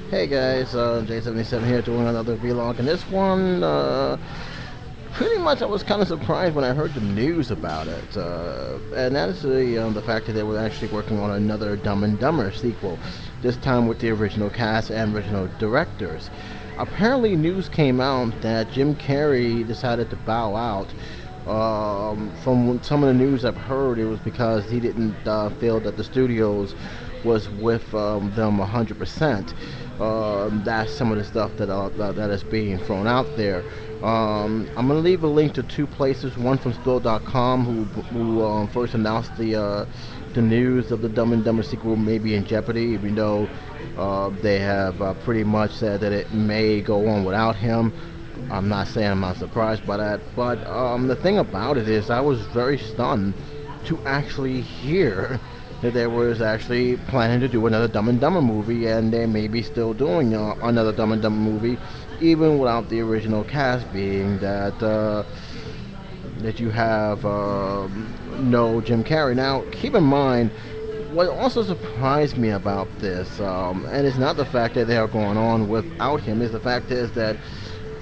Hey guys, J77 here doing another vlog, and this one, pretty much I was kind of surprised when I heard the news about it, and that is the fact that they were actually working on another Dumb and Dumber sequel, this time with the original cast and original directors. Apparently, news came out that Jim Carrey decided to bow out. From some of the news I've heard, it was because he didn't feel that the studios was with them 100%. That's some of the stuff that is being thrown out there. I'm gonna leave a link to two places. One from Spill.com, who first announced the news of the Dumb and Dumber sequel may be in jeopardy, even though they have pretty much said that it may go on without him. I'm not saying I'm not surprised by that, but the thing about it is I was very stunned to actually hear that they was actually planning to do another Dumb and Dumber movie, and they may be still doing another Dumb and Dumber movie, even without the original cast, being that you have no Jim Carrey. Now, keep in mind, what also surprised me about this, and it's not the fact that they are going on without him, is the fact is that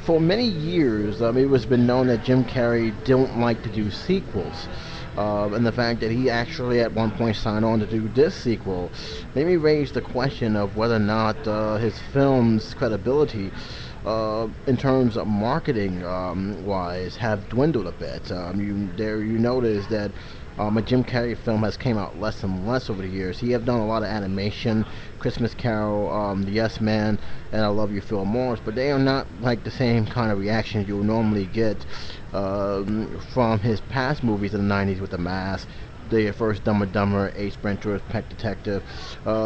for many years, it was been known that Jim Carrey don't like to do sequels. And the fact that he actually at one point signed on to do this sequel made me raise the question of whether or not his film's credibility in terms of marketing wise have dwindled a bit. You notice that a Jim Carrey film has came out less and less over the years. He have done a lot of animation, Christmas Carol, The Yes Man, and I Love You, Phil Morris, but they are not like the same kind of reaction you would normally get from his past movies in the 90s with The Mask, the first Dumb and Dumber, Ace Ventura, Pet Detective.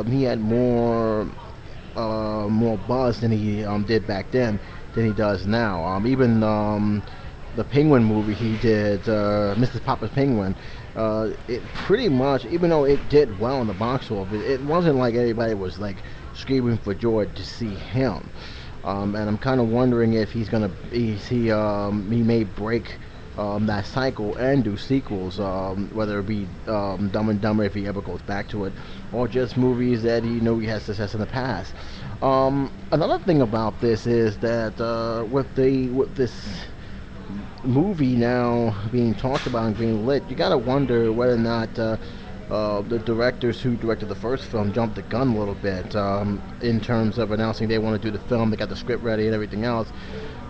He had more buzz than he did back then than he does now. Even the Penguin movie he did, Mrs. Popper's Penguin, it pretty much, even though it did well in the box office, it wasn't like everybody was like screaming for joy to see him. And I'm kind of wondering if he may break that cycle and do sequels, whether it be Dumb and Dumber if he ever goes back to it, or just movies that he had success in the past. Another thing about this is that with this movie now being talked about and being lit, you gotta wonder whether or not the directors who directed the first film jumped the gun a little bit in terms of announcing they want to do the film. They got the script ready and everything else,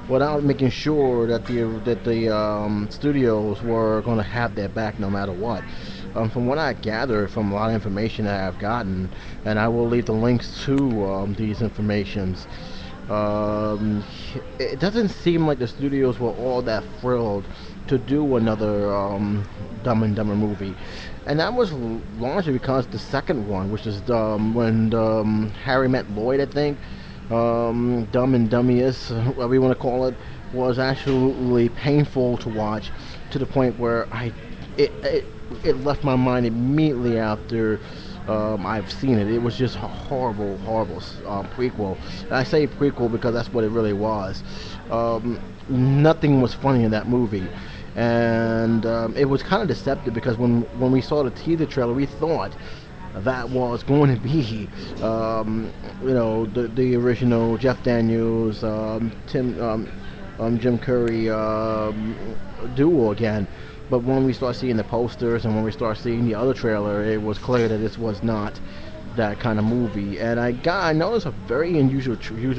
without making sure that the studios were going to have their back no matter what. From what I gathered from a lot of information that I've gotten, and I will leave the links to these informations, it doesn't seem like the studios were all that thrilled to do another Dumb and Dumber movie, and that was largely because the second one, which is when Harry Met Lloyd, I think, Dumb and Dumbiest, whatever you want to call it, was absolutely painful to watch, to the point where it left my mind immediately after I've seen it. It was just a horrible, horrible prequel. And I say prequel because that's what it really was. Nothing was funny in that movie, and it was kind of deceptive because when we saw the teaser trailer, we thought that was going to be, the original Jeff Daniels, Jim Carrey duo again. But when we start seeing the posters and when we start seeing the other trailer, it was clear that this was not that kind of movie. And I noticed a very usual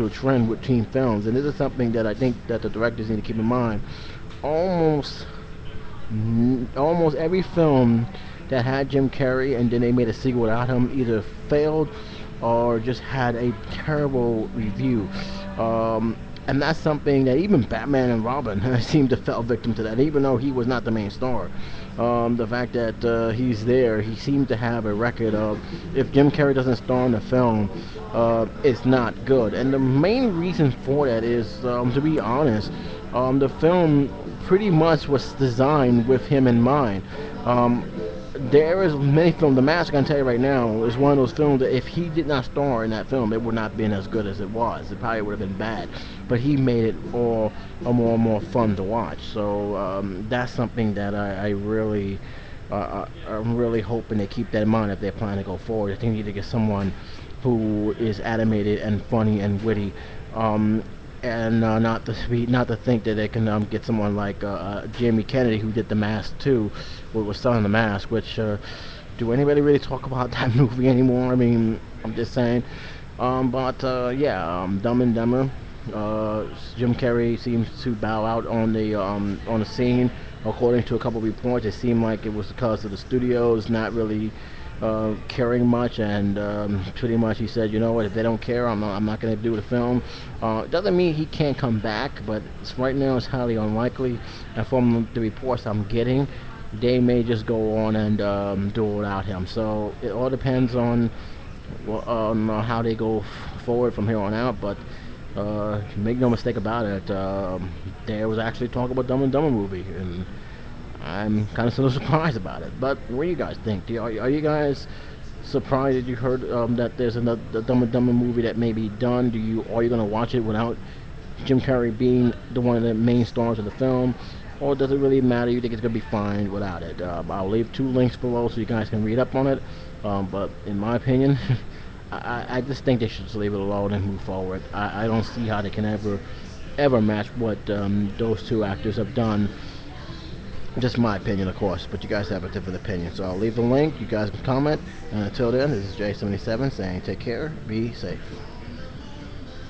trend with teen films, and this is something that I think that the directors need to keep in mind. Almost every film that had Jim Carrey and then they made a sequel without him either failed or just had a terrible review. And that's something that even Batman and Robin seemed to fell victim to that, even though he was not the main star. The fact that he's there, he seemed to have a record of, if Jim Carrey doesn't star in the film, it's not good. And the main reason for that is, to be honest, the film pretty much was designed with him in mind. There is many films. The Mask, I can tell you right now, is one of those films that if he did not star in that film, it would not have been as good as it was. It probably would have been bad. But he made it all more and more fun to watch. So that's something that I'm really hoping they keep that in mind if they're planning to go forward. I think you need to get someone who is animated and funny and witty, and not to think that they can get someone like Jamie Kennedy, who did The Mask too, or was selling The Mask. Which do anybody really talk about that movie anymore? I mean, I'm just saying. But yeah, Dumb and Dumber. Jim Carrey seems to bow out on the scene. According to a couple reports, it seemed like it was because of the studios not really caring much, and pretty much he said, you know what, if they don't care, I'm not going to do the film. It doesn't mean he can't come back, but right now it's highly unlikely. And from the reports I'm getting, they may just go on and do it without him. So it all depends on how they go forward from here on out. But make no mistake about it, there was actually talk about Dumb and Dumber movie, and I'm kind of sort of surprised about it. But what do you guys think? Are you guys surprised that you heard that there's another Dumb and Dumber movie that may be done? Are you gonna watch it without Jim Carrey being the one of the main stars of the film, or does it really matter? You think it's gonna be fine without it? I'll leave 2 links below so you guys can read up on it. But in my opinion, I just think they should just leave it alone and move forward. I don't see how they can ever match what those 2 actors have done. Just my opinion, of course, but you guys have a different opinion. So I'll leave the link. You guys can comment. And until then, this is J77 saying take care, be safe.